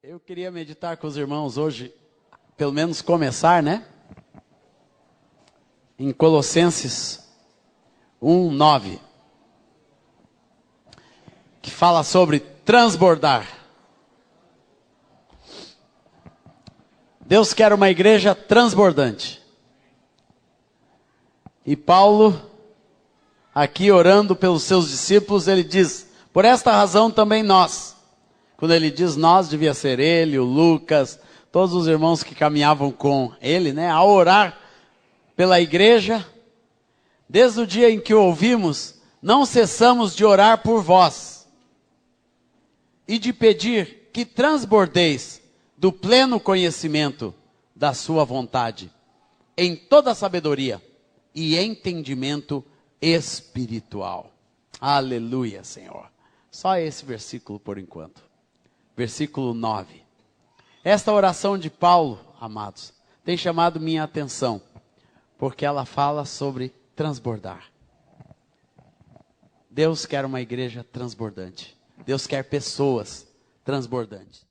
Eu queria meditar com os irmãos hoje, pelo menos começar, né? Em Colossenses 1:9, que fala sobre transbordar. Deus quer uma igreja transbordante. E Paulo, aqui orando pelos seus discípulos, ele diz: por esta razão também nós. Quando ele diz nós, devia ser ele, o Lucas, todos os irmãos que caminhavam com ele, né? Ao orar pela igreja, desde o dia em que o ouvimos, não cessamos de orar por vós e de pedir que transbordeis do pleno conhecimento da sua vontade, em toda sabedoria e entendimento espiritual. Aleluia, Senhor. Só esse versículo por enquanto. Versículo 9. Esta oração de Paulo, amados, tem chamado minha atenção, porque ela fala sobre transbordar. Deus quer uma igreja transbordante. Deus quer pessoas transbordantes.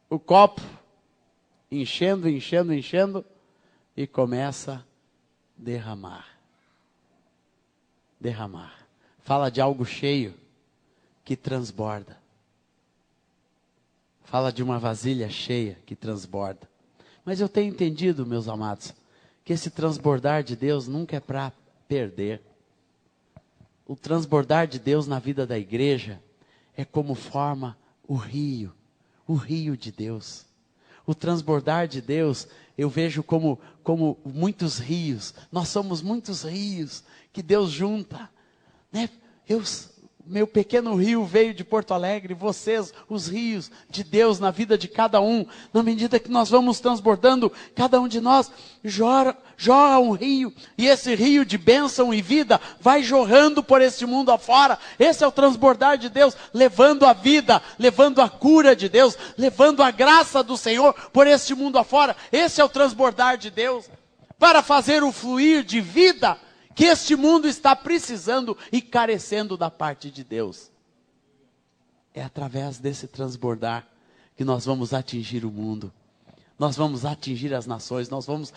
O copo enchendo, enchendo, enchendo e começa a derramar. Derramar. Fala de algo cheio que transborda. Fala de uma vasilha cheia que transborda. Mas eu tenho entendido, meus amados, que esse transbordar de Deus nunca é para perder. O transbordar de Deus na vida da igreja é como forma o rio de Deus. O transbordar de Deus eu vejo como muitos rios. Nós somos muitos rios que Deus junta, né? Meu pequeno rio veio de Porto Alegre, vocês, os rios de Deus na vida de cada um. Na medida que nós vamos transbordando, cada um de nós jorra um rio. E esse rio de bênção e vida vai jorrando por este mundo afora. Esse é o transbordar de Deus, levando a vida, levando a cura de Deus, levando a graça do Senhor por este mundo afora. Esse é o transbordar de Deus, para fazer o fluir de vida que este mundo está precisando e carecendo da parte de Deus. É através desse transbordar que nós vamos atingir o mundo. Nós vamos atingir as nações, nós vamos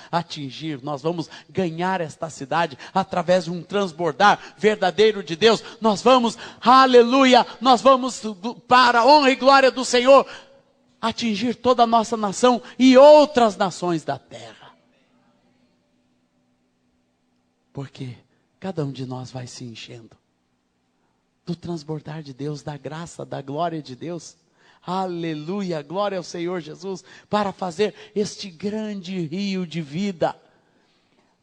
ganhar esta cidade através de um transbordar verdadeiro de Deus. Nós vamos, aleluia, nós vamos para a honra e glória do Senhor atingir toda a nossa nação e outras nações da terra. Porque cada um de nós vai se enchendo do transbordar de Deus, da graça, da glória de Deus. Aleluia, glória ao Senhor Jesus, para fazer este grande rio de vida.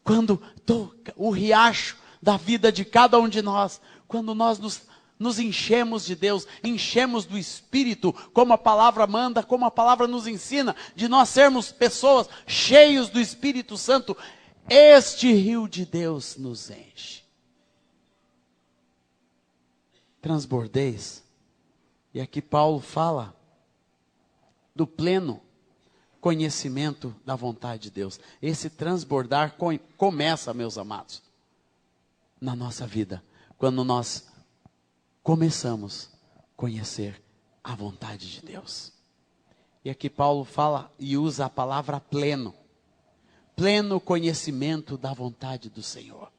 Quando toca o riacho da vida de cada um de nós, quando nós nos enchemos de Deus, enchemos do Espírito, como a palavra manda, como a palavra nos ensina, de nós sermos pessoas cheios do Espírito Santo, este rio de Deus nos enche. Transbordeis. E aqui Paulo fala do pleno conhecimento da vontade de Deus. Esse transbordar começa, meus amados, na nossa vida, quando nós começamos a conhecer a vontade de Deus. E aqui Paulo fala e usa a palavra pleno. Pleno conhecimento da vontade do Senhor.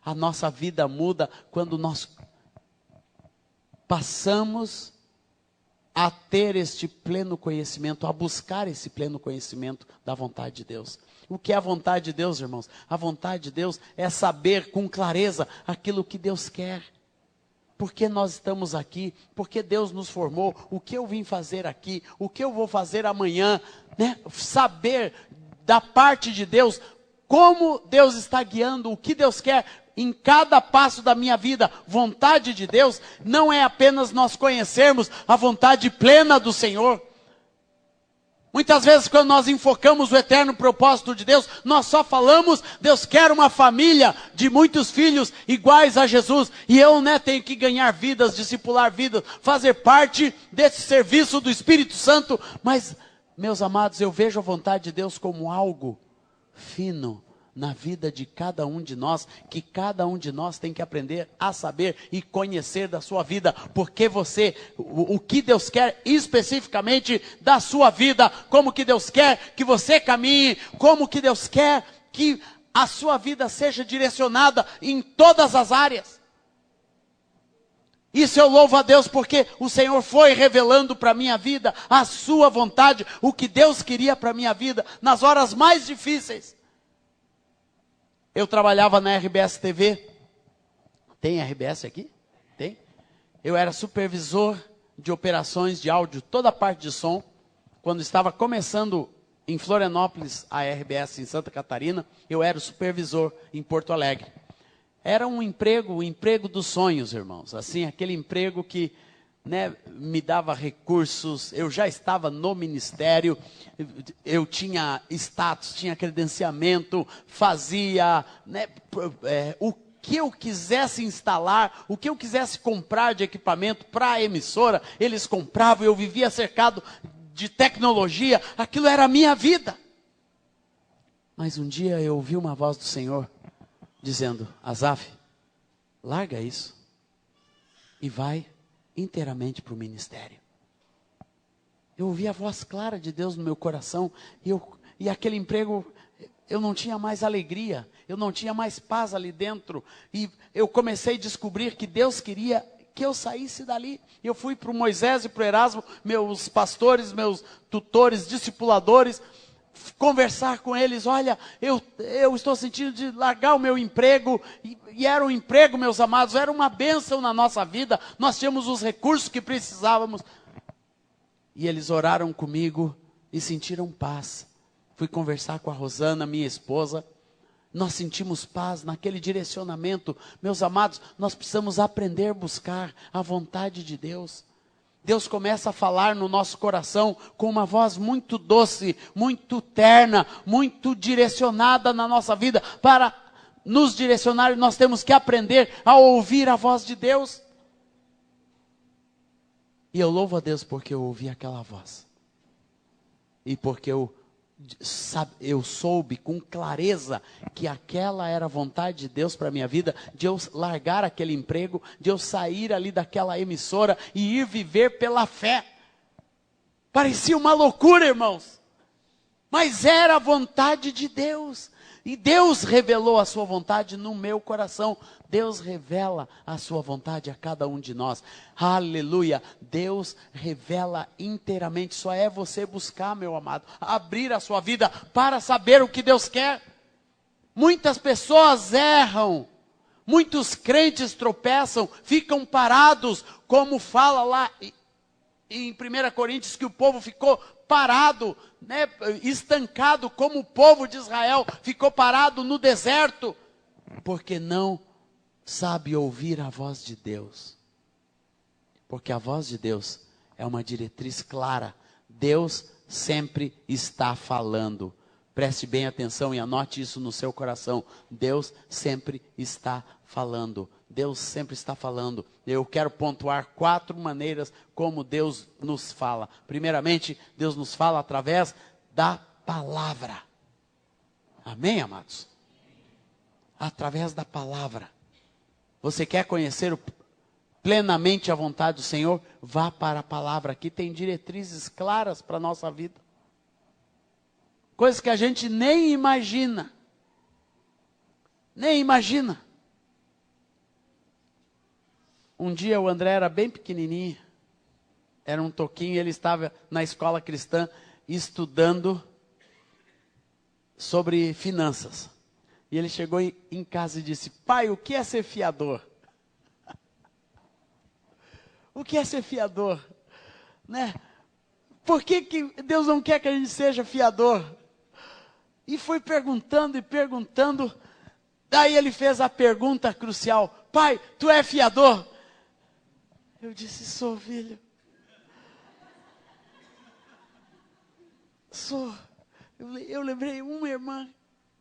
A nossa vida muda quando nós passamos a ter este pleno conhecimento, a buscar esse pleno conhecimento da vontade de Deus. O que é a vontade de Deus, irmãos? A vontade de Deus é saber com clareza aquilo que Deus quer. Por que nós estamos aqui? Por que Deus nos formou? O que eu vim fazer aqui? O que eu vou fazer amanhã? Né? Saber da parte de Deus, como Deus está guiando, o que Deus quer em cada passo da minha vida. Vontade de Deus não é apenas nós conhecermos a vontade plena do Senhor. Muitas vezes quando nós enfocamos o eterno propósito de Deus, nós só falamos, Deus quer uma família de muitos filhos iguais a Jesus. E eu tenho que ganhar vidas, discipular vidas, fazer parte desse serviço do Espírito Santo. Mas, meus amados, eu vejo a vontade de Deus como algo fino, na vida de cada um de nós, que cada um de nós tem que aprender a saber e conhecer da sua vida, porque o que Deus quer especificamente da sua vida, como que Deus quer que você caminhe, como que Deus quer que a sua vida seja direcionada em todas as áreas. Isso eu louvo a Deus porque o Senhor foi revelando para a minha vida a sua vontade, o que Deus queria para a minha vida, nas horas mais difíceis. Eu trabalhava na RBS TV. Tem RBS aqui? Tem? Eu era supervisor de operações de áudio, toda a parte de som. Quando estava começando em Florianópolis, a RBS em Santa Catarina, eu era o supervisor em Porto Alegre. Era um emprego, o emprego dos sonhos, irmãos. Assim, aquele emprego que, né, me dava recursos. Eu já estava no ministério, eu tinha status, tinha credenciamento, fazia, né, o que eu quisesse instalar, o que eu quisesse comprar de equipamento para a emissora, eles compravam. Eu vivia cercado de tecnologia, aquilo era a minha vida. Mas um dia eu ouvi uma voz do Senhor dizendo: Asaf, larga isso e vai inteiramente para o ministério. Eu ouvi a voz clara de Deus no meu coração, e aquele emprego, eu não tinha mais alegria, eu não tinha mais paz ali dentro, e eu comecei a descobrir que Deus queria que eu saísse dali. Eu fui para o Moisés e para o Erasmo, meus pastores, meus tutores, discipuladores, conversar com eles. Olha, eu estou sentindo de largar o meu emprego, e era um emprego, meus amados, era uma bênção na nossa vida, nós tínhamos os recursos que precisávamos, e eles oraram comigo e sentiram paz. Fui conversar com a Rosana, minha esposa, nós sentimos paz naquele direcionamento. Meus amados, nós precisamos aprender a buscar a vontade de Deus. Deus começa a falar no nosso coração com uma voz muito doce, muito terna, muito direcionada na nossa vida. Para nos direcionar, nós temos que aprender a ouvir a voz de Deus. E eu louvo a Deus porque eu ouvi aquela voz. E porque eu soube com clareza que aquela era a vontade de Deus para a minha vida, de eu largar aquele emprego, de eu sair ali daquela emissora e ir viver pela fé. Parecia uma loucura, irmãos, mas era a vontade de Deus, e Deus revelou a sua vontade no meu coração. Deus revela a sua vontade a cada um de nós. Aleluia. Deus revela inteiramente. Só é você buscar, meu amado, abrir a sua vida para saber o que Deus quer. Muitas pessoas erram, muitos crentes tropeçam, ficam parados, como fala lá em 1 Coríntios, que o povo ficou parado, né, estancado, como o povo de Israel ficou parado no deserto, porque não sabe ouvir a voz de Deus. Porque a voz de Deus é uma diretriz clara. Deus sempre está falando. Preste bem atenção e anote isso no seu coração. Deus sempre está falando. Deus sempre está falando. Eu quero pontuar 4 maneiras como Deus nos fala. Primeiramente, Deus nos fala através da palavra. Amém, amados? Através da palavra. Você quer conhecer plenamente a vontade do Senhor? Vá para a palavra. Aqui tem diretrizes claras para a nossa vida. Coisas que a gente nem imagina. Nem imagina. Um dia o André era bem pequenininho. Era um toquinho, ele estava na escola cristã estudando sobre finanças. E ele chegou em casa e disse: pai, o que é ser fiador? O que é ser fiador? Né? Por que Deus não quer que a gente seja fiador? E foi perguntando e perguntando. Daí ele fez a pergunta crucial: pai, tu é fiador? Eu disse: sou, filho. Sou. Eu lembrei uma irmã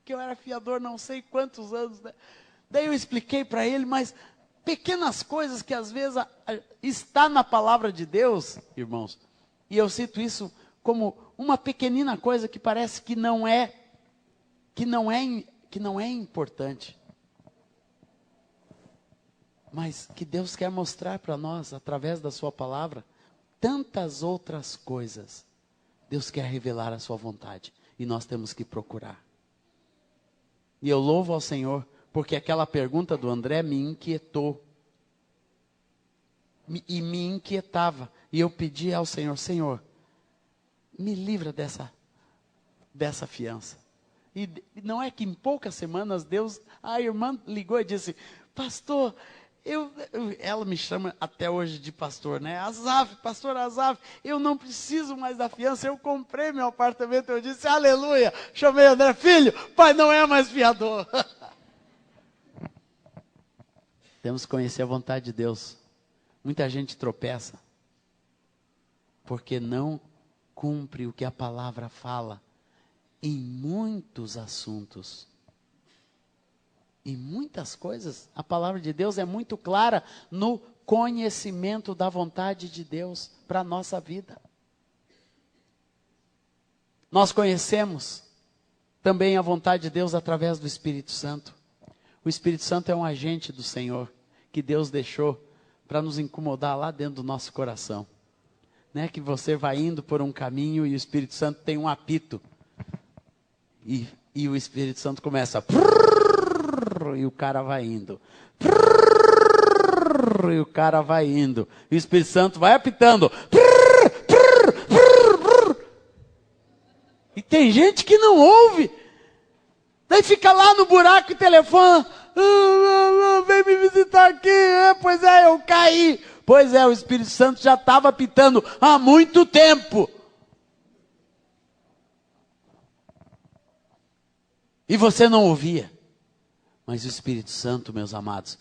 que eu era fiador não sei quantos anos, né? Daí eu expliquei para ele, mas pequenas coisas que às vezes está na palavra de Deus, irmãos, e eu cito isso como uma pequenina coisa que parece que não é que não é importante, mas que Deus quer mostrar para nós, através da sua palavra, tantas outras coisas. Deus quer revelar a sua vontade, e nós temos que procurar. E eu louvo ao Senhor, porque aquela pergunta do André me inquietou. E me inquietava. E eu pedi ao Senhor, Senhor, me livra dessa fiança. E não é que em poucas semanas a irmã ligou e disse, pastor, ela me chama até hoje de pastor, né? Azaf, pastor Azaf, eu não preciso mais da fiança, eu comprei meu apartamento. Eu disse, aleluia, chamei André, filho, pai não é mais fiador. Temos que conhecer a vontade de Deus. Muita gente tropeça, porque não cumpre o que a palavra fala, em muitos assuntos. Em muitas coisas, a palavra de Deus é muito clara no conhecimento da vontade de Deus para a nossa vida. Nós conhecemos também a vontade de Deus através do Espírito Santo. O Espírito Santo é um agente do Senhor, que Deus deixou para nos incomodar lá dentro do nosso coração. Não é que você vai indo por um caminho e o Espírito Santo tem um apito. E o Espírito Santo começa... E o cara vai indo. E o cara vai indo. E o Espírito Santo vai apitando. E tem gente que não ouve. Daí fica lá no buraco e telefona. Vem me visitar aqui. Pois é, eu caí. Pois é, o Espírito Santo já estava apitando há muito tempo. E você não ouvia. Mas o Espírito Santo, meus amados,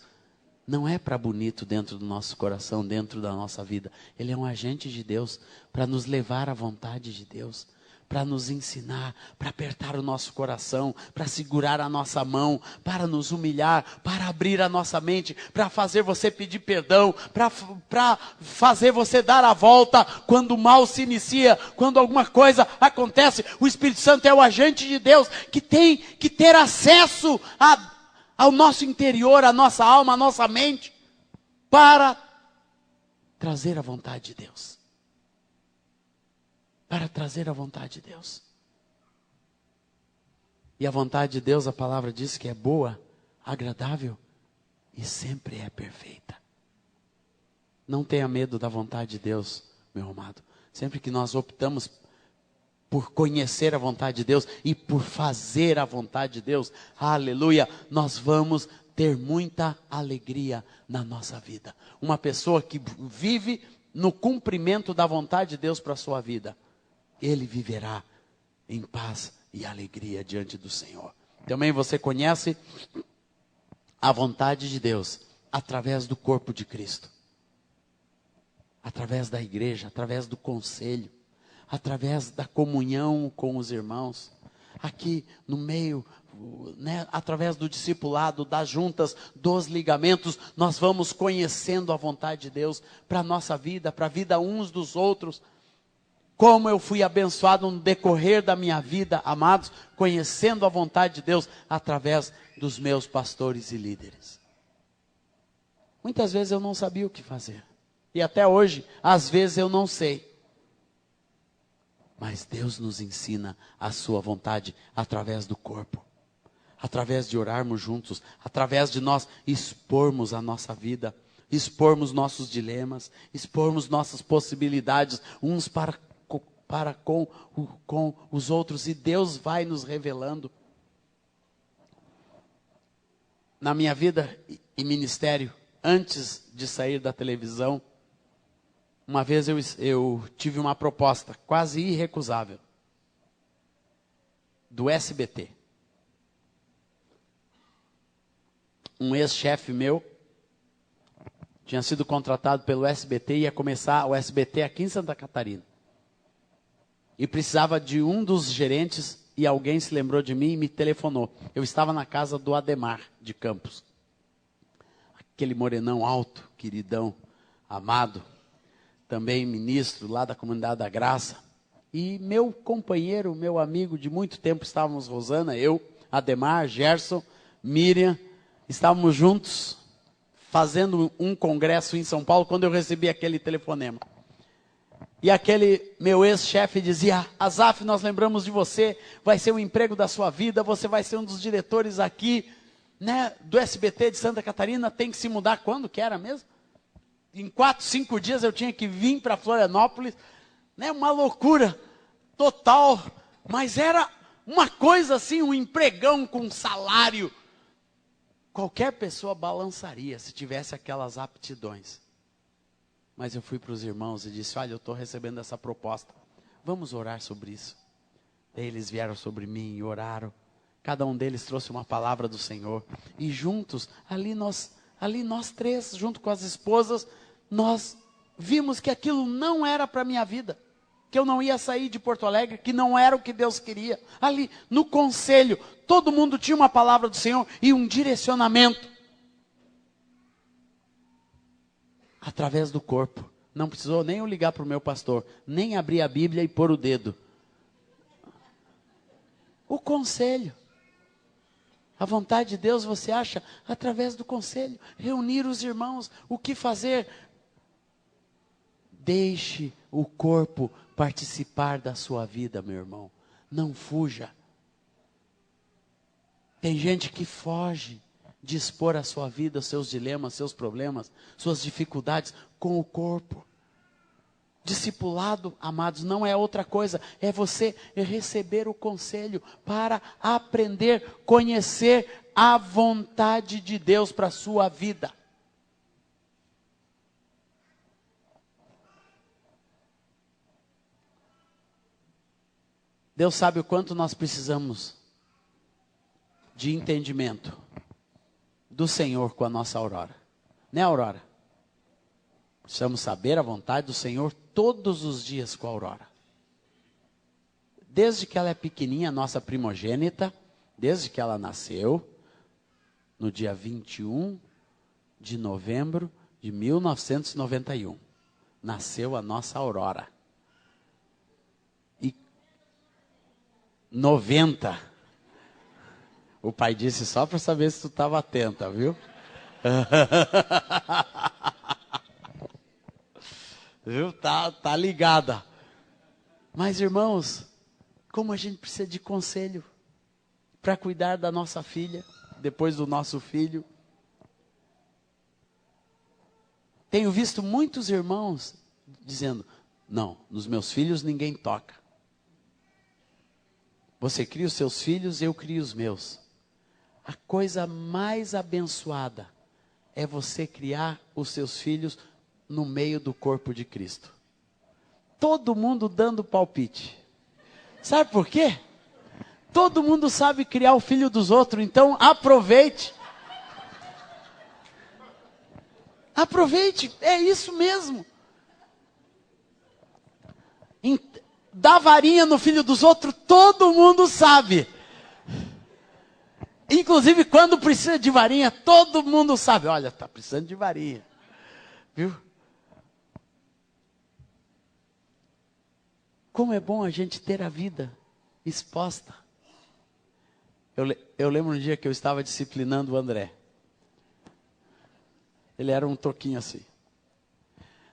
não é para bonito dentro do nosso coração, dentro da nossa vida. Ele é um agente de Deus para nos levar à vontade de Deus, para nos ensinar, para apertar o nosso coração, para segurar a nossa mão, para nos humilhar, para abrir a nossa mente, para fazer você pedir perdão, para fazer você dar a volta quando o mal se inicia, quando alguma coisa acontece. O Espírito Santo é o agente de Deus que tem que ter acesso ao nosso interior, à nossa alma, à nossa mente, para trazer a vontade de Deus. Para trazer a vontade de Deus. E a vontade de Deus, a palavra diz que é boa, agradável e sempre é perfeita. Não tenha medo da vontade de Deus, meu amado. Sempre que nós optamos por conhecer a vontade de Deus e por fazer a vontade de Deus, aleluia, nós vamos ter muita alegria na nossa vida. Uma pessoa que vive no cumprimento da vontade de Deus para a sua vida, ele viverá em paz e alegria diante do Senhor. Também você conhece a vontade de Deus através do corpo de Cristo, através da igreja, através do conselho, através da comunhão com os irmãos, aqui no meio, né, através do discipulado, das juntas, dos ligamentos, nós vamos conhecendo a vontade de Deus para a nossa vida, para a vida uns dos outros. Como eu fui abençoado no decorrer da minha vida, amados, conhecendo a vontade de Deus através dos meus pastores e líderes. Muitas vezes eu não sabia o que fazer, e até hoje, às vezes eu não sei. Mas Deus nos ensina a sua vontade através do corpo. Através de orarmos juntos. Através de nós expormos a nossa vida. Expormos nossos dilemas. Expormos nossas possibilidades uns para com os outros. E Deus vai nos revelando. Na minha vida e ministério, antes de sair da televisão, uma vez eu tive uma proposta quase irrecusável, do SBT. Um ex-chefe meu tinha sido contratado pelo SBT e ia começar o SBT aqui em Santa Catarina. E precisava de um dos gerentes e alguém se lembrou de mim e me telefonou. Eu estava na casa do Ademar de Campos. Aquele morenão alto, queridão, amado. Também ministro lá da Comunidade da Graça. E meu companheiro, meu amigo de muito tempo, estávamos, Rosana, eu, Ademar, Gerson, Miriam, estávamos juntos fazendo um congresso em São Paulo, quando eu recebi aquele telefonema. E aquele meu ex-chefe dizia: Azaf, nós lembramos de você, vai ser o emprego da sua vida, você vai ser um dos diretores aqui, né, do SBT de Santa Catarina, tem que se mudar. Quando que era mesmo? Em 4, 5 dias eu tinha que vir para Florianópolis, né, uma loucura total, mas era uma coisa assim, um empregão com salário. Qualquer pessoa balançaria se tivesse aquelas aptidões. Mas eu fui para os irmãos e disse: olha, eu estou recebendo essa proposta, vamos orar sobre isso. Daí eles vieram sobre mim e oraram. Cada um deles trouxe uma palavra do Senhor. E juntos, ali nós 3, junto com as esposas, nós vimos que aquilo não era para a minha vida. Que eu não ia sair de Porto Alegre, que não era o que Deus queria. Ali, no conselho, todo mundo tinha uma palavra do Senhor e um direcionamento. Através do corpo. Não precisou nem eu ligar para o meu pastor, nem abrir a Bíblia e pôr o dedo. O conselho. A vontade de Deus você acha através do conselho. Reunir os irmãos, o que fazer? Deixe o corpo participar da sua vida, meu irmão. Não fuja. Tem gente que foge de expor a sua vida, seus dilemas, seus problemas, suas dificuldades com o corpo. Discipulado, amados, não é outra coisa, é você receber o conselho para aprender, conhecer a vontade de Deus para a sua vida. Deus sabe o quanto nós precisamos de entendimento do Senhor com a nossa Aurora. Né, Aurora? Precisamos saber a vontade do Senhor todos os dias com a Aurora. Desde que ela é pequenininha, nossa primogênita, desde que ela nasceu, no dia 21 de novembro de 1991, nasceu a nossa Aurora. E 90, o pai disse só para saber se tu estava atenta, viu? Viu? Tá ligada. Mas, irmãos, como a gente precisa de conselho para cuidar da nossa filha, depois do nosso filho. Tenho visto muitos irmãos dizendo: não, nos meus filhos ninguém toca. Você cria os seus filhos, eu crio os meus. A coisa mais abençoada é você criar os seus filhos no meio do corpo de Cristo. Todo mundo dando palpite. Sabe por quê? Todo mundo sabe criar o filho dos outros, então aproveite. Aproveite, é isso mesmo. Dá varinha no filho dos outros, todo mundo sabe. Inclusive quando precisa de varinha, todo mundo sabe. Olha, está precisando de varinha. Viu? Como é bom a gente ter a vida exposta. Eu lembro um dia que eu estava disciplinando o André. Ele era um toquinho assim.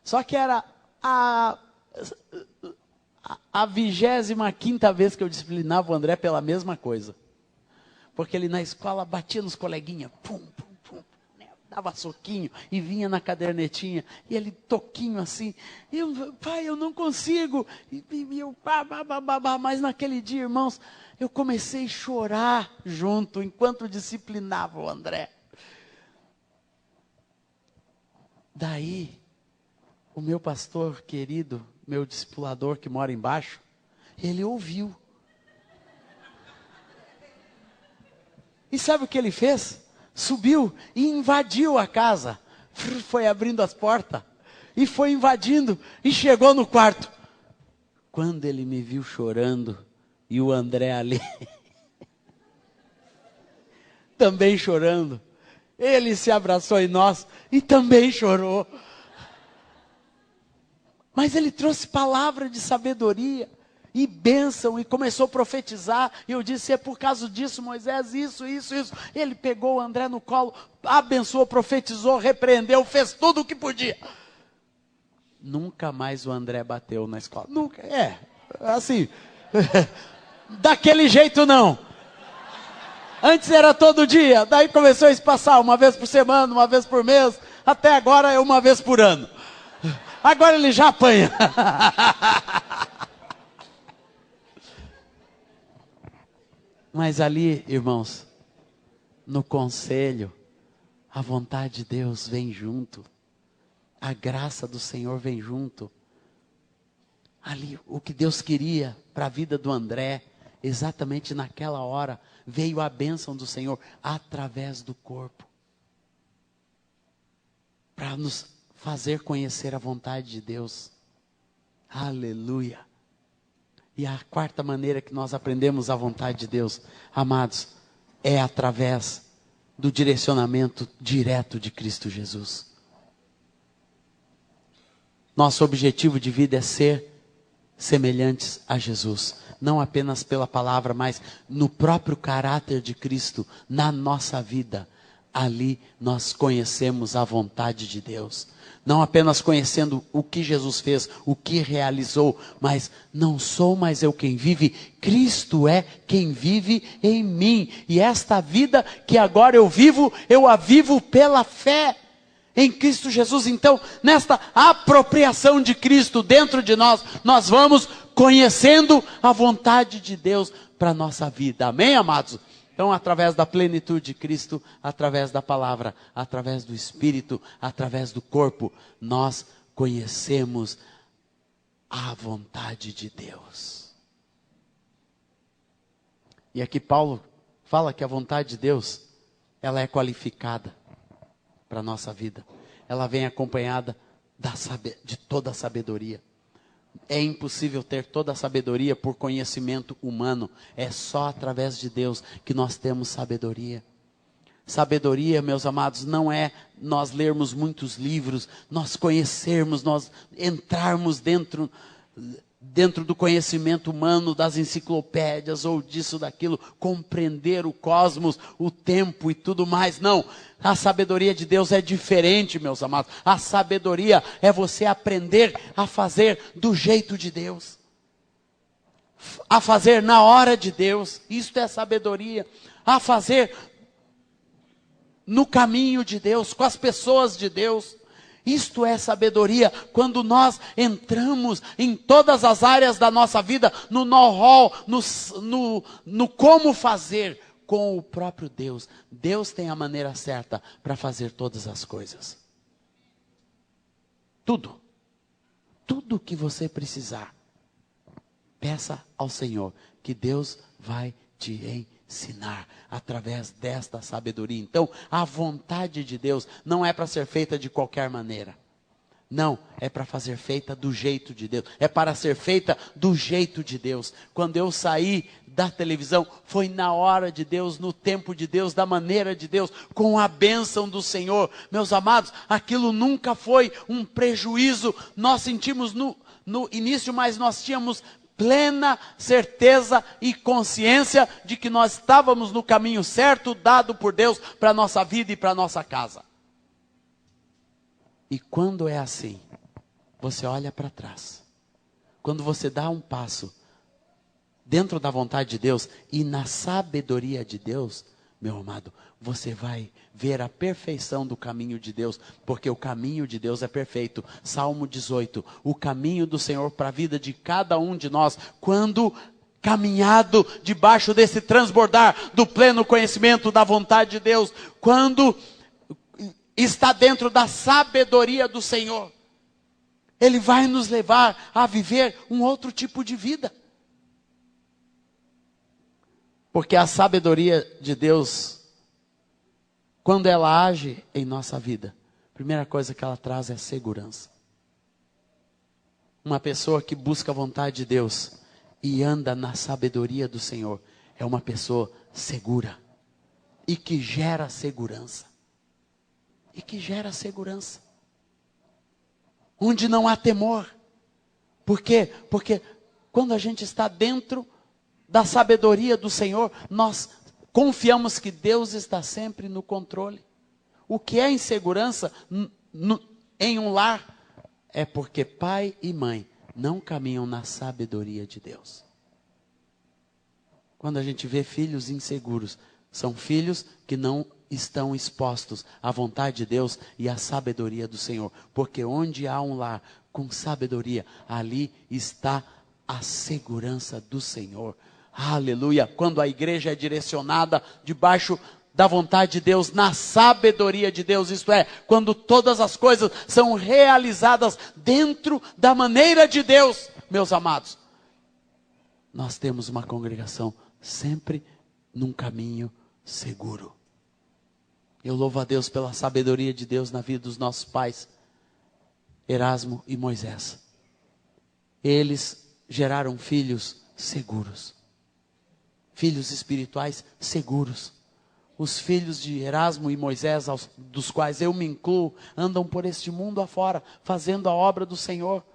Só que era a 25ª vez que eu disciplinava o André pela mesma coisa. Porque ele na escola batia nos coleguinhas, pum, pum, pum, né? Dava soquinho e vinha na cadernetinha, e ele toquinho assim, pai, eu não consigo, e eu, mas naquele dia, irmãos, eu comecei a chorar junto, enquanto disciplinava o André. Daí, o meu pastor querido, meu discipulador que mora embaixo, ele ouviu. E sabe o que ele fez? Subiu e invadiu a casa. Foi abrindo as portas. E foi invadindo. E chegou no quarto. Quando ele me viu chorando. E o André ali. Também chorando. Ele se abraçou em nós. E também chorou. Mas ele trouxe palavra de sabedoria. E bênção, e começou a profetizar. E eu disse, é por causa disso, Moisés, isso. Ele pegou o André no colo, abençoou, profetizou, repreendeu, fez tudo o que podia. Nunca mais o André bateu na escola. Nunca, assim, daquele jeito não. Antes era todo dia, daí começou a espaçar, uma vez por semana, uma vez por mês, até agora é uma vez por ano. Agora ele já apanha. Mas ali, irmãos, no conselho, a vontade de Deus vem junto. A graça do Senhor vem junto. Ali, o que Deus queria para a vida do André, exatamente naquela hora, veio a bênção do Senhor através do corpo. Para nos fazer conhecer a vontade de Deus. Aleluia. E a quarta maneira que nós aprendemos a vontade de Deus, amados, é através do direcionamento direto de Cristo Jesus. Nosso objetivo de vida é ser semelhantes a Jesus. Não apenas pela palavra, mas no próprio caráter de Cristo, na nossa vida. Ali nós conhecemos a vontade de Deus. Não apenas conhecendo o que Jesus fez, o que realizou, mas não sou mais eu quem vive, Cristo é quem vive em mim. E esta vida que agora eu a vivo pela fé em Cristo Jesus. Então, nesta apropriação de Cristo dentro de nós, nós vamos conhecendo a vontade de Deus para a nossa vida. Amém, amados? Então, através da plenitude de Cristo, através da palavra, através do Espírito, através do corpo, nós conhecemos a vontade de Deus. E aqui Paulo fala que a vontade de Deus, ela é qualificada para a nossa vida. Ela vem acompanhada de toda a sabedoria. É impossível ter toda a sabedoria por conhecimento humano. É só através de Deus que nós temos sabedoria. Sabedoria, meus amados, não é nós lermos muitos livros, nós conhecermos, nós entrarmos dentro do conhecimento humano, das enciclopédias ou disso, daquilo, compreender o cosmos, o tempo e tudo mais. Não, a sabedoria de Deus é diferente, meus amados. A sabedoria é você aprender a fazer do jeito de Deus, a fazer na hora de Deus. Isto é sabedoria. A fazer no caminho de Deus, com as pessoas de Deus. Isto é sabedoria, quando nós entramos em todas as áreas da nossa vida, no know-how, no como fazer com o próprio Deus. Deus tem a maneira certa para fazer todas as coisas. Tudo que você precisar, peça ao Senhor, que Deus vai te ensinar através desta sabedoria. Então, a vontade de Deus não é para ser feita de qualquer maneira. Não, é para fazer feita do jeito de Deus. É para ser feita do jeito de Deus. Quando eu saí da televisão, foi na hora de Deus, no tempo de Deus, da maneira de Deus, com a bênção do Senhor. Meus amados, aquilo nunca foi um prejuízo. Nós sentimos no início, mas nós tínhamos plena certeza e consciência de que nós estávamos no caminho certo, dado por Deus para a nossa vida e para a nossa casa. E quando é assim, você olha para trás. Quando você dá um passo dentro da vontade de Deus e na sabedoria de Deus, meu amado, você vai ver a perfeição do caminho de Deus, porque o caminho de Deus é perfeito. Salmo 18, o caminho do Senhor para a vida de cada um de nós, quando caminhado debaixo desse transbordar do pleno conhecimento da vontade de Deus, quando está dentro da sabedoria do Senhor, Ele vai nos levar a viver um outro tipo de vida. Porque a sabedoria de Deus, quando ela age em nossa vida, a primeira coisa que ela traz é segurança. Uma pessoa que busca a vontade de Deus e anda na sabedoria do Senhor, é uma pessoa segura e que gera segurança. E que gera segurança. Onde não há temor. Por quê? Porque quando a gente está dentro da sabedoria do Senhor, nós confiamos que Deus está sempre no controle. O que é insegurança em um lar é porque pai e mãe não caminham na sabedoria de Deus. Quando a gente vê filhos inseguros, são filhos que não estão expostos à vontade de Deus e à sabedoria do Senhor. Porque onde há um lar com sabedoria, ali está a segurança do Senhor. Aleluia! Quando a igreja é direcionada debaixo da vontade de Deus, na sabedoria de Deus, isto é, quando todas as coisas são realizadas dentro da maneira de Deus, meus amados, nós temos uma congregação sempre num caminho seguro. Eu louvo a Deus pela sabedoria de Deus na vida dos nossos pais, Erasmo e Moisés. Eles geraram filhos seguros, filhos espirituais seguros. Os filhos de Erasmo e Moisés, dos quais eu me incluo, andam por este mundo afora, fazendo a obra do Senhor.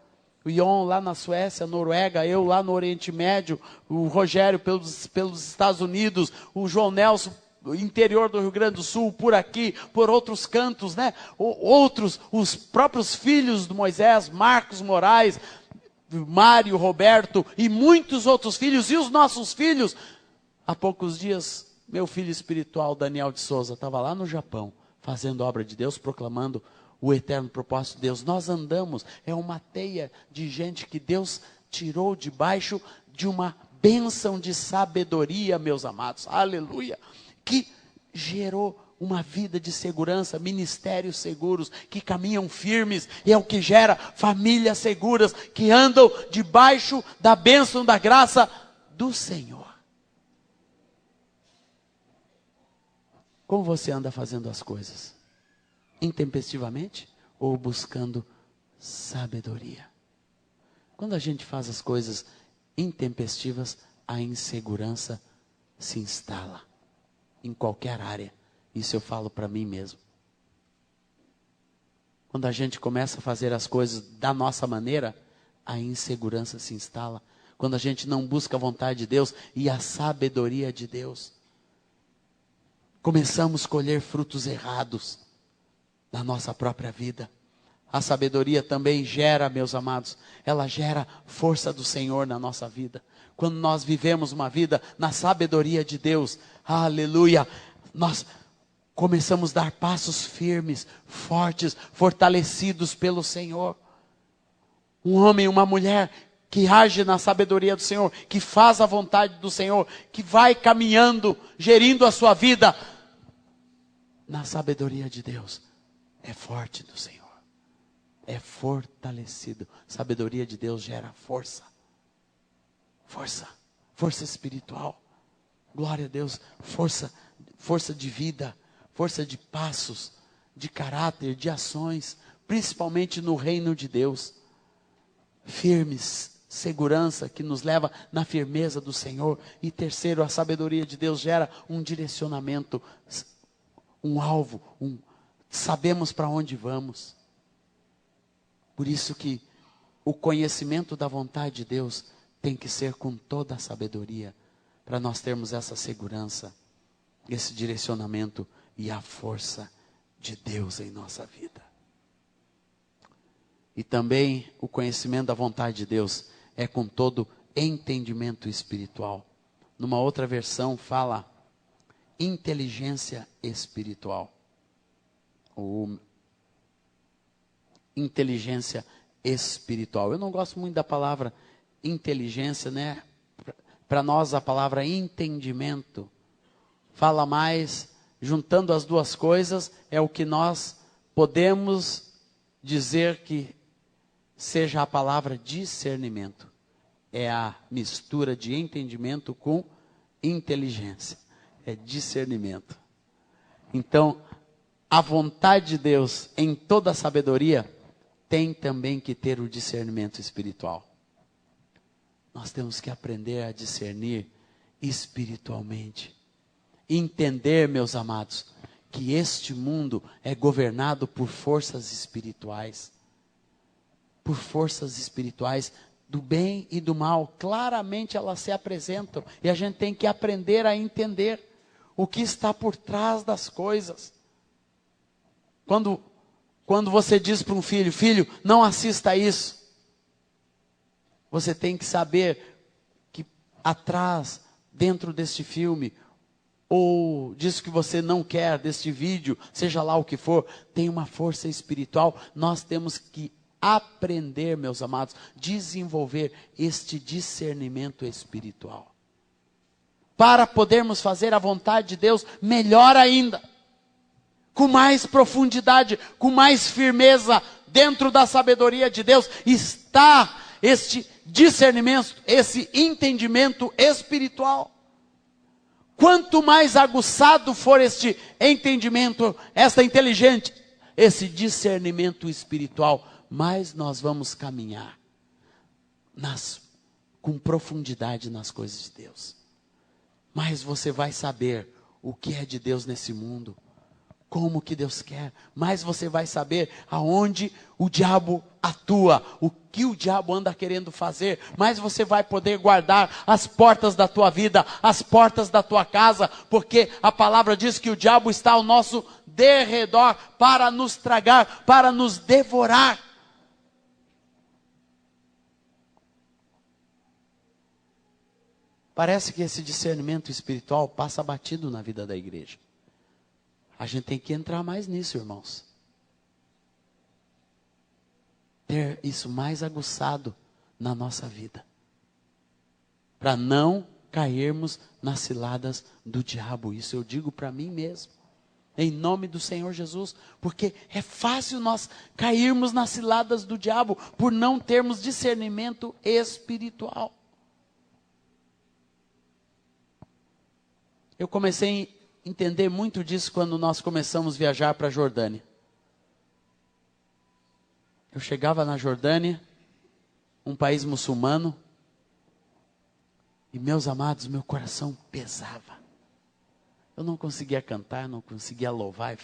O Ion lá na Suécia, Noruega, eu lá no Oriente Médio, o Rogério pelos Estados Unidos, o João Nelson, interior do Rio Grande do Sul, por aqui, por outros cantos, né? Outros, os próprios filhos de Moisés, Marcos Moraes, Mário, Roberto e muitos outros filhos, e os nossos filhos. Há poucos dias, meu filho espiritual, Daniel de Souza, estava lá no Japão, fazendo obra de Deus, proclamando o eterno propósito de Deus. Nós andamos, é uma teia de gente que Deus tirou debaixo de uma bênção de sabedoria, meus amados, aleluia, que gerou uma vida de segurança, ministérios seguros, que caminham firmes, e é o que gera famílias seguras, que andam debaixo da bênção da graça do Senhor. Como você anda fazendo as coisas? Intempestivamente ou buscando sabedoria? Quando a gente faz as coisas intempestivas, a insegurança se instala em qualquer área. Isso eu falo para mim mesmo. Quando a gente começa a fazer as coisas da nossa maneira, a insegurança se instala. Quando a gente não busca a vontade de Deus e a sabedoria de Deus, começamos a colher frutos errados na nossa própria vida. A sabedoria também gera, meus amados, ela gera força do Senhor na nossa vida. Quando nós vivemos uma vida na sabedoria de Deus, aleluia, nós começamos a dar passos firmes, fortes, fortalecidos pelo Senhor. Um homem, uma mulher que age na sabedoria do Senhor, que faz a vontade do Senhor, que vai caminhando, gerindo a sua vida na sabedoria de Deus, é forte do Senhor, é fortalecido. Sabedoria de Deus gera força, força espiritual, glória a Deus, força de vida, força de passos, de caráter, de ações, principalmente no reino de Deus. Firmes, segurança que nos leva na firmeza do Senhor. E terceiro, a sabedoria de Deus gera um direcionamento, um alvo, sabemos para onde vamos. Por isso que o conhecimento da vontade de Deus tem que ser com toda a sabedoria, para nós termos essa segurança, esse direcionamento e a força de Deus em nossa vida. E também o conhecimento da vontade de Deus é com todo entendimento espiritual. Numa outra versão fala inteligência espiritual. Ou inteligência espiritual. Eu não gosto muito da palavra inteligência, né? Para nós a palavra entendimento fala mais, juntando as duas coisas, é o que nós podemos dizer que seja a palavra discernimento. É a mistura de entendimento com inteligência. É discernimento. Então, a vontade de Deus em toda a sabedoria tem também que ter o discernimento espiritual. Nós temos que aprender a discernir espiritualmente. Entender, meus amados, que este mundo é governado por forças espirituais. Por forças espirituais do bem e do mal, claramente elas se apresentam. E a gente tem que aprender a entender o que está por trás das coisas. Quando você diz para um filho, filho, não assista a isso. Você tem que saber que atrás, dentro deste filme, ou disso que você não quer, deste vídeo, seja lá o que for, tem uma força espiritual. Nós temos que aprender, meus amados, desenvolver este discernimento espiritual. Para podermos fazer a vontade de Deus melhor ainda. Com mais profundidade, com mais firmeza, dentro da sabedoria de Deus, está este discernimento, esse entendimento espiritual. Quanto mais aguçado for este entendimento, esta inteligente, esse discernimento espiritual, mais nós vamos caminhar com profundidade nas coisas de Deus. Mais você vai saber o que é de Deus nesse mundo, como que Deus quer. Mais você vai saber aonde o diabo atua, o que o diabo anda querendo fazer. Mais você vai poder guardar as portas da tua vida, as portas da tua casa, porque a palavra diz que o diabo está ao nosso derredor para nos tragar, para nos devorar. Parece que esse discernimento espiritual passa batido na vida da igreja. A gente tem que entrar mais nisso, irmãos. Ter isso mais aguçado na nossa vida. Para não cairmos nas ciladas do diabo. Isso eu digo para mim mesmo. Em nome do Senhor Jesus. Porque é fácil nós cairmos nas ciladas do diabo por não termos discernimento espiritual. Eu comecei a entender muito disso quando nós começamos a viajar para a Jordânia. Eu chegava na Jordânia, um país muçulmano, e meus amados, meu coração pesava. Eu não conseguia cantar, não conseguia louvar,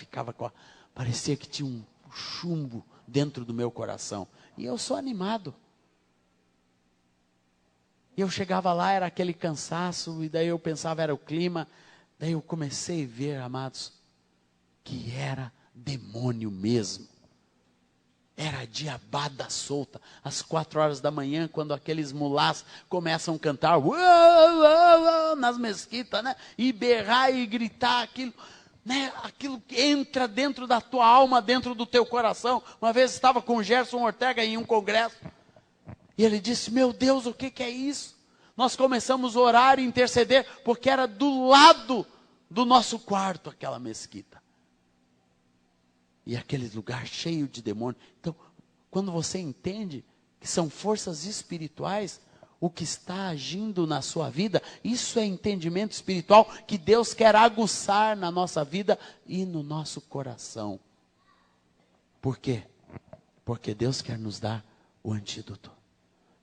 parecia que tinha um chumbo dentro do meu coração. E eu sou animado. E eu chegava lá, era aquele cansaço, e daí eu pensava, era o clima. Daí eu comecei a ver, amados, que era demônio mesmo. Era diabada solta. Às 4 horas da manhã, quando aqueles mulás começam a cantar, uou, uou, uou, nas mesquitas, né? E berrar e gritar aquilo, né? Aquilo que entra dentro da tua alma, dentro do teu coração. Uma vez estava com o Gerson Ortega em um congresso. E ele disse, meu Deus, o que é isso? Nós começamos a orar e interceder, porque era do lado do nosso quarto aquela mesquita. E aquele lugar cheio de demônios. Então, quando você entende que são forças espirituais, o que está agindo na sua vida, isso é entendimento espiritual que Deus quer aguçar na nossa vida e no nosso coração. Por quê? Porque Deus quer nos dar o antídoto.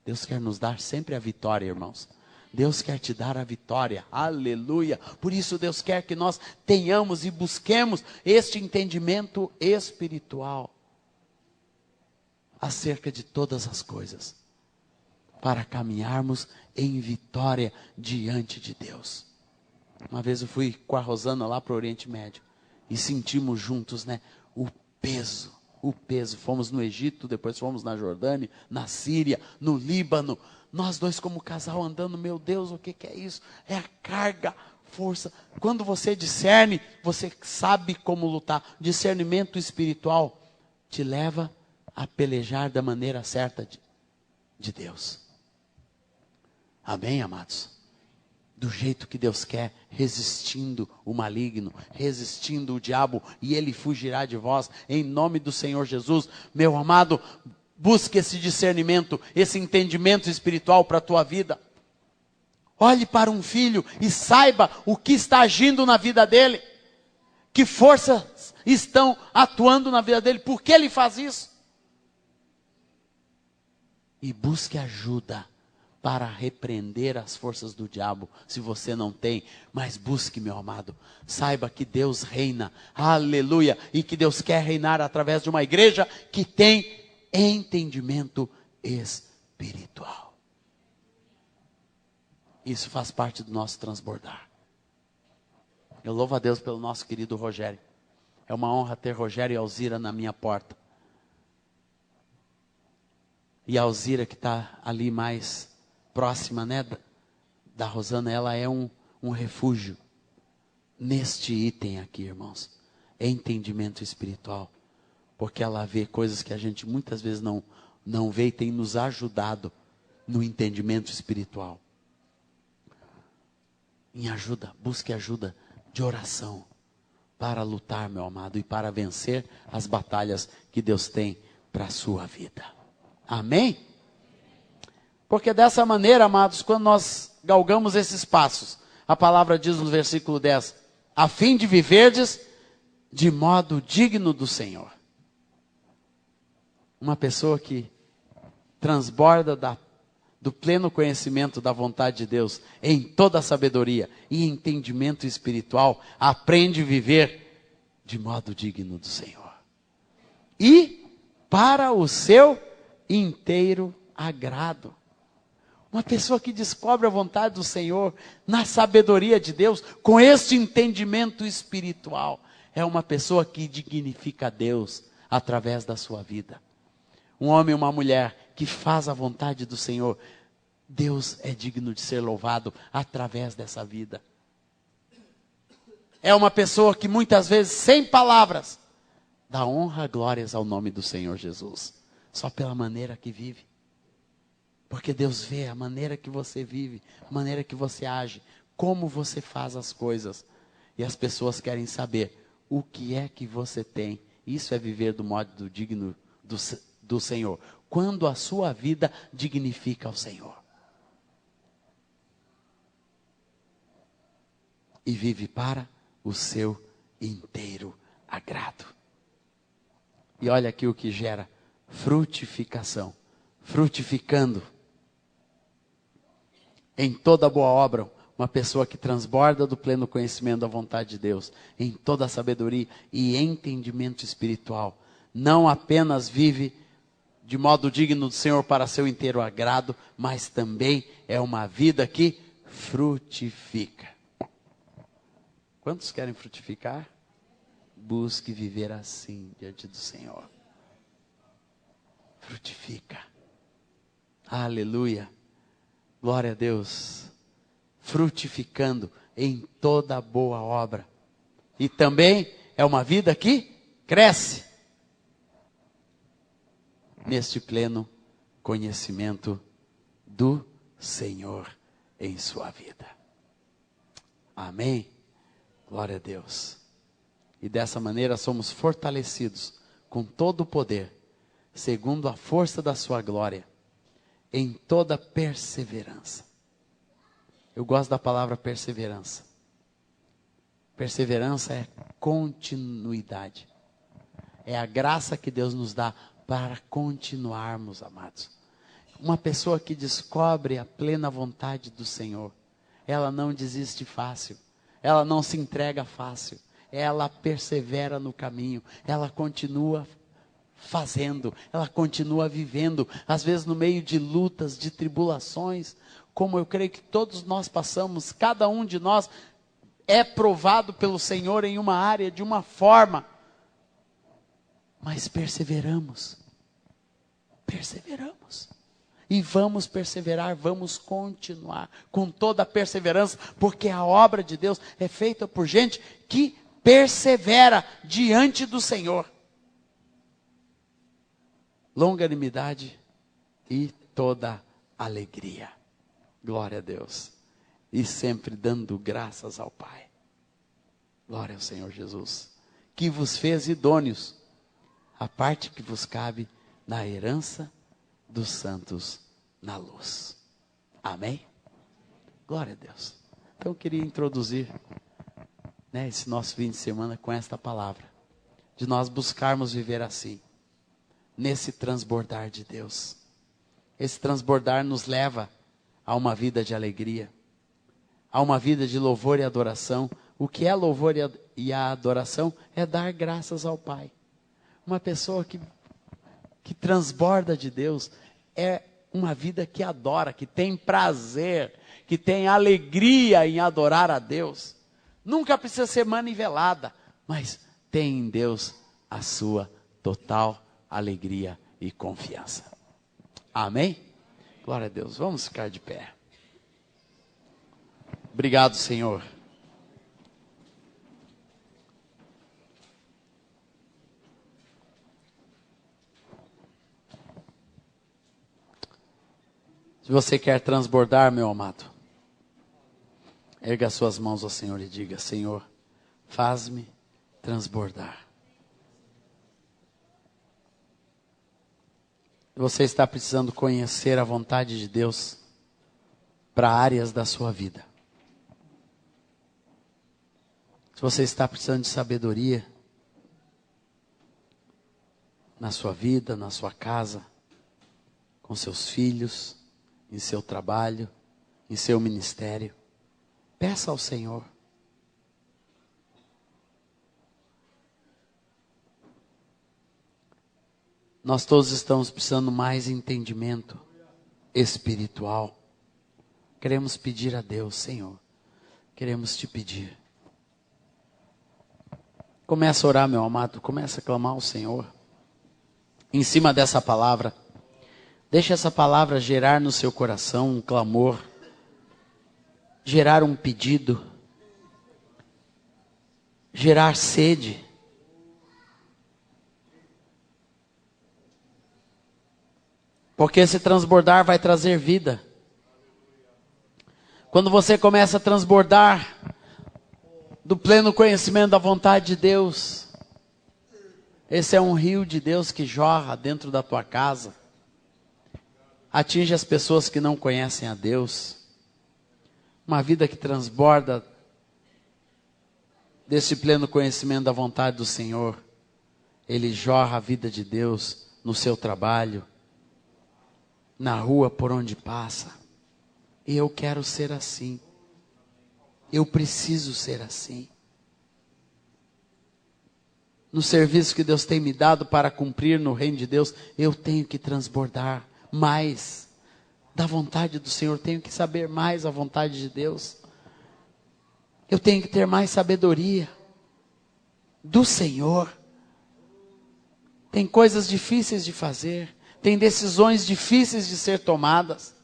Deus quer nos dar sempre a vitória, irmãos. Deus quer te dar a vitória. Aleluia. Por isso Deus quer que nós tenhamos e busquemos este entendimento espiritual acerca de todas as coisas, para caminharmos em vitória diante de Deus. Uma vez eu fui com a Rosana lá para o Oriente Médio e sentimos juntos, né, o peso. Fomos no Egito, depois fomos na Jordânia, na Síria, no Líbano. Nós dois como casal andando, meu Deus, o que é isso? É a carga, força. Quando você discerne, você sabe como lutar. Discernimento espiritual te leva a pelejar da maneira certa de Deus. Amém, amados? Do jeito que Deus quer, resistindo o maligno, resistindo o diabo, e ele fugirá de vós, em nome do Senhor Jesus. Meu amado, busque esse discernimento, esse entendimento espiritual para a tua vida. Olhe para um filho e saiba o que está agindo na vida dele, que forças estão atuando na vida dele, por que ele faz isso? E busque ajuda para repreender as forças do diabo, se você não tem, mas busque, meu amado, saiba que Deus reina, aleluia, e que Deus quer reinar através de uma igreja que tem entendimento espiritual. Isso faz parte do nosso transbordar. Eu louvo a Deus pelo nosso querido Rogério. É uma honra ter Rogério e Alzira na minha porta. E a Alzira, que está ali mais próxima, né, da Rosana, ela é um refúgio neste item aqui, irmãos. É entendimento espiritual. Porque ela vê coisas que a gente muitas vezes não vê e tem nos ajudado no entendimento espiritual. Em ajuda, busque ajuda de oração para lutar, meu amado, e para vencer as batalhas que Deus tem para a sua vida. Amém? Porque dessa maneira, amados, quando nós galgamos esses passos, a palavra diz no versículo 10, a fim de viverdes de modo digno do Senhor. Uma pessoa que transborda do pleno conhecimento da vontade de Deus, em toda a sabedoria e entendimento espiritual, aprende a viver de modo digno do Senhor. E para o seu inteiro agrado. Uma pessoa que descobre a vontade do Senhor na sabedoria de Deus, com este entendimento espiritual, é uma pessoa que dignifica a Deus através da sua vida. Um homem e uma mulher que faz a vontade do Senhor, Deus é digno de ser louvado através dessa vida. É uma pessoa que muitas vezes, sem palavras, dá honra e glórias ao nome do Senhor Jesus, só pela maneira que vive. Porque Deus vê a maneira que você vive, a maneira que você age, como você faz as coisas. E as pessoas querem saber o que é que você tem. Isso é viver do modo digno do Senhor. Quando a sua vida dignifica o Senhor. E vive para o seu inteiro agrado. E olha aqui o que gera frutificação. Frutificando. Em toda boa obra, uma pessoa que transborda do pleno conhecimento da vontade de Deus, em toda a sabedoria e entendimento espiritual, não apenas vive de modo digno do Senhor para seu inteiro agrado, mas também é uma vida que frutifica. Quantos querem frutificar? Busque viver assim diante do Senhor. Frutifica. Aleluia. Glória a Deus. Frutificando em toda boa obra. E também é uma vida que cresce neste pleno conhecimento do Senhor em sua vida. Amém? Glória a Deus. E dessa maneira somos fortalecidos com todo o poder, segundo a força da sua glória, em toda perseverança. Eu gosto da palavra perseverança. Perseverança é continuidade. É a graça que Deus nos dá para continuarmos, amados. Uma pessoa que descobre a plena vontade do Senhor, ela não desiste fácil, ela não se entrega fácil, ela persevera no caminho, ela continua fazendo, ela continua vivendo, às vezes no meio de lutas, de tribulações, como eu creio que todos nós passamos, cada um de nós é provado pelo Senhor em uma área, de uma forma, mas perseveramos, e vamos perseverar, vamos continuar, com toda a perseverança, porque a obra de Deus é feita por gente que persevera diante do Senhor. Longanimidade e toda alegria. Glória a Deus. E sempre dando graças ao Pai. Glória ao Senhor Jesus. Que vos fez idôneos, a parte que vos cabe na herança dos santos na luz. Amém? Glória a Deus. Então eu queria introduzir, esse nosso fim de semana com esta palavra. De nós buscarmos viver assim. Nesse transbordar de Deus. Esse transbordar nos leva a uma vida de alegria, a uma vida de louvor e adoração. O que é louvor e a adoração? É dar graças ao Pai. Uma pessoa que transborda de Deus é uma vida que adora, que tem prazer, que tem alegria em adorar a Deus. Nunca precisa ser manivelada, mas tem em Deus a sua total alegria e confiança. Amém? Glória a Deus. Vamos ficar de pé. Obrigado, Senhor. Se você quer transbordar, meu amado, erga suas mãos ao Senhor e diga: Senhor, faz-me transbordar. Você está precisando conhecer a vontade de Deus para áreas da sua vida. Se você está precisando de sabedoria na sua vida, na sua casa, com seus filhos, em seu trabalho, em seu ministério, peça ao Senhor. Nós todos estamos precisando mais entendimento espiritual. Queremos pedir a Deus: Senhor, queremos te pedir. Começa a orar, meu amado, começa a clamar ao Senhor. Em cima dessa palavra, deixa essa palavra gerar no seu coração um clamor, gerar um pedido, gerar sede. Porque esse transbordar vai trazer vida. Quando você começa a transbordar do pleno conhecimento da vontade de Deus, esse é um rio de Deus que jorra dentro da tua casa, atinge as pessoas que não conhecem a Deus. Uma vida que transborda desse pleno conhecimento da vontade do Senhor, ele jorra a vida de Deus no seu trabalho, na rua por onde passa. E eu quero ser assim. Eu preciso ser assim. No serviço que Deus tem me dado para cumprir no reino de Deus, eu tenho que transbordar mais da vontade do Senhor. Tenho que saber mais a vontade de Deus. Eu tenho que ter mais sabedoria do Senhor. Tem coisas difíceis de fazer. Tem decisões difíceis de ser tomadas.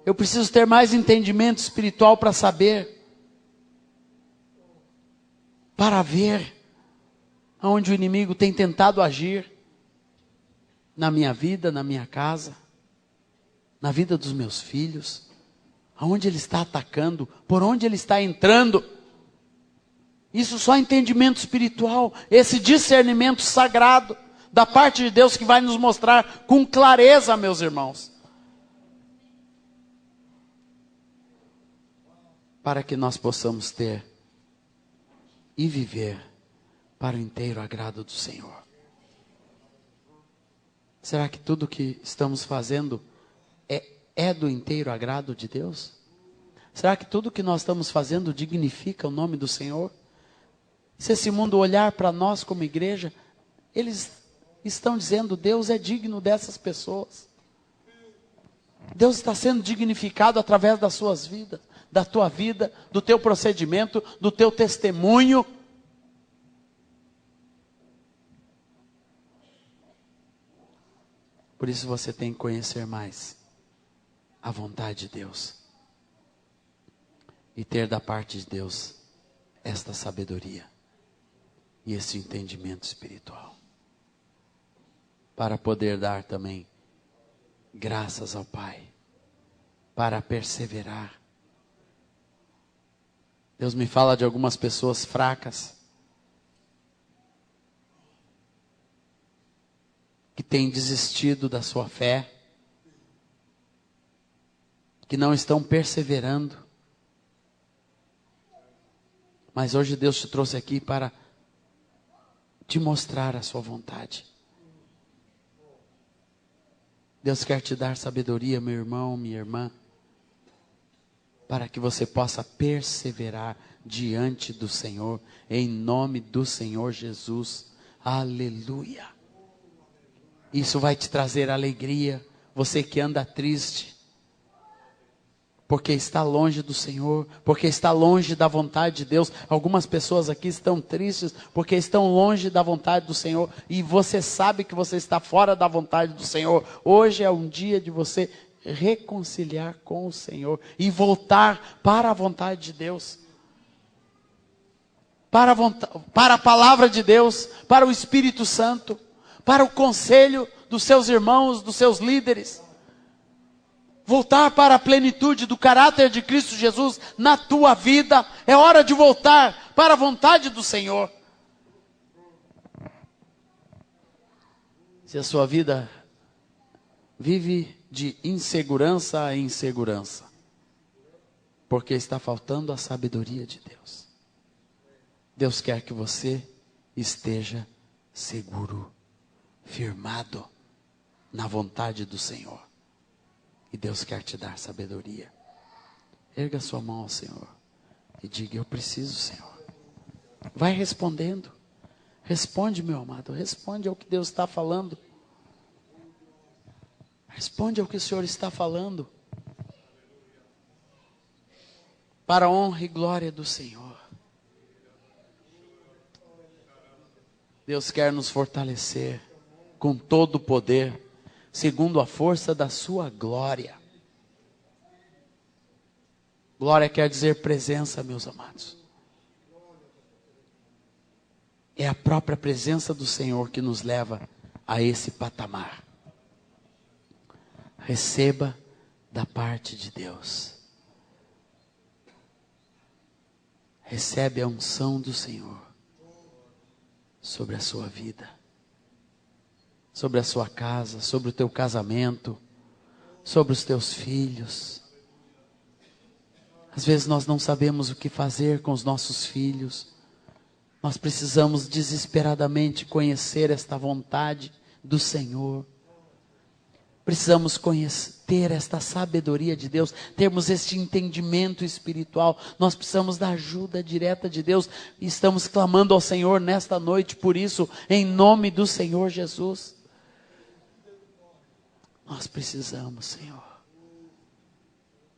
Eu preciso ter mais entendimento espiritual para saber, para ver aonde o inimigo tem tentado agir na minha vida, na minha casa, na vida dos meus filhos, aonde ele está atacando, por onde ele está entrando. Isso só entendimento espiritual, esse discernimento sagrado da parte de Deus que vai nos mostrar com clareza, meus irmãos, para que nós possamos ter e viver para o inteiro agrado do Senhor. Será que tudo que estamos fazendo é do inteiro agrado de Deus? Será que tudo que nós estamos fazendo dignifica o nome do Senhor? Se esse mundo olhar para nós como igreja, eles estão dizendo: Deus é digno dessas pessoas. Deus está sendo dignificado através das suas vidas, da tua vida, do teu procedimento, do teu testemunho. Por isso você tem que conhecer mais a vontade de Deus e ter da parte de Deus esta sabedoria e esse entendimento espiritual, para poder dar também graças ao Pai, para perseverar. Deus me fala de algumas pessoas fracas, que têm desistido da sua fé, que não estão perseverando. Mas hoje Deus te trouxe aqui para te mostrar a sua vontade. Deus quer te dar sabedoria, meu irmão, minha irmã, para que você possa perseverar diante do Senhor, em nome do Senhor Jesus. Aleluia. Isso vai te trazer alegria. Você que anda triste, porque está longe do Senhor, porque está longe da vontade de Deus. Algumas pessoas aqui estão tristes porque estão longe da vontade do Senhor. E você sabe que você está fora da vontade do Senhor. Hoje é um dia de você reconciliar com o Senhor e voltar para a vontade de Deus. Para a palavra de Deus, para o Espírito Santo, para o conselho dos seus irmãos, dos seus líderes. Voltar para a plenitude do caráter de Cristo Jesus na tua vida. É hora de voltar para a vontade do Senhor. Se a sua vida vive de insegurança em insegurança, porque está faltando a sabedoria de Deus. Deus quer que você esteja seguro, firmado na vontade do Senhor. E Deus quer te dar sabedoria. Erga sua mão ao Senhor e diga: eu preciso, Senhor. Vai respondendo. Responde, meu amado. Responde ao que Deus está falando. Responde ao que o Senhor está falando. Para a honra e glória do Senhor. Deus quer nos fortalecer com todo o poder, segundo a força da sua glória. Glória quer dizer presença, meus amados. É a própria presença do Senhor que nos leva a esse patamar. Receba da parte de Deus. Recebe a unção do Senhor sobre a sua vida, sobre a sua casa, sobre o teu casamento, sobre os teus filhos. Às vezes nós não sabemos o que fazer com os nossos filhos. Nós precisamos desesperadamente conhecer esta vontade do Senhor. Precisamos ter esta sabedoria de Deus, termos este entendimento espiritual. Nós precisamos da ajuda direta de Deus. E estamos clamando ao Senhor nesta noite por isso, em nome do Senhor Jesus. Nós precisamos, Senhor.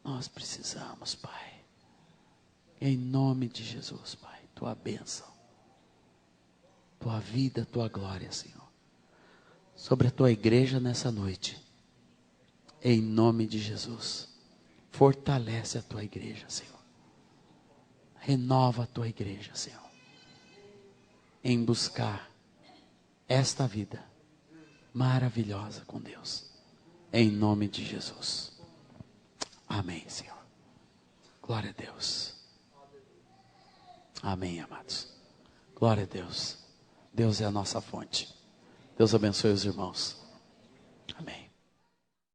Nós precisamos, Pai. Em nome de Jesus, Pai. Tua bênção, Tua vida, Tua glória, Senhor. Sobre a Tua igreja nessa noite. Em nome de Jesus. Fortalece a Tua igreja, Senhor. Renova a Tua igreja, Senhor. Em buscar esta vida maravilhosa com Deus. Em nome de Jesus. Amém, Senhor. Glória a Deus. Amém, amados. Glória a Deus. Deus é a nossa fonte. Deus abençoe os irmãos. Amém.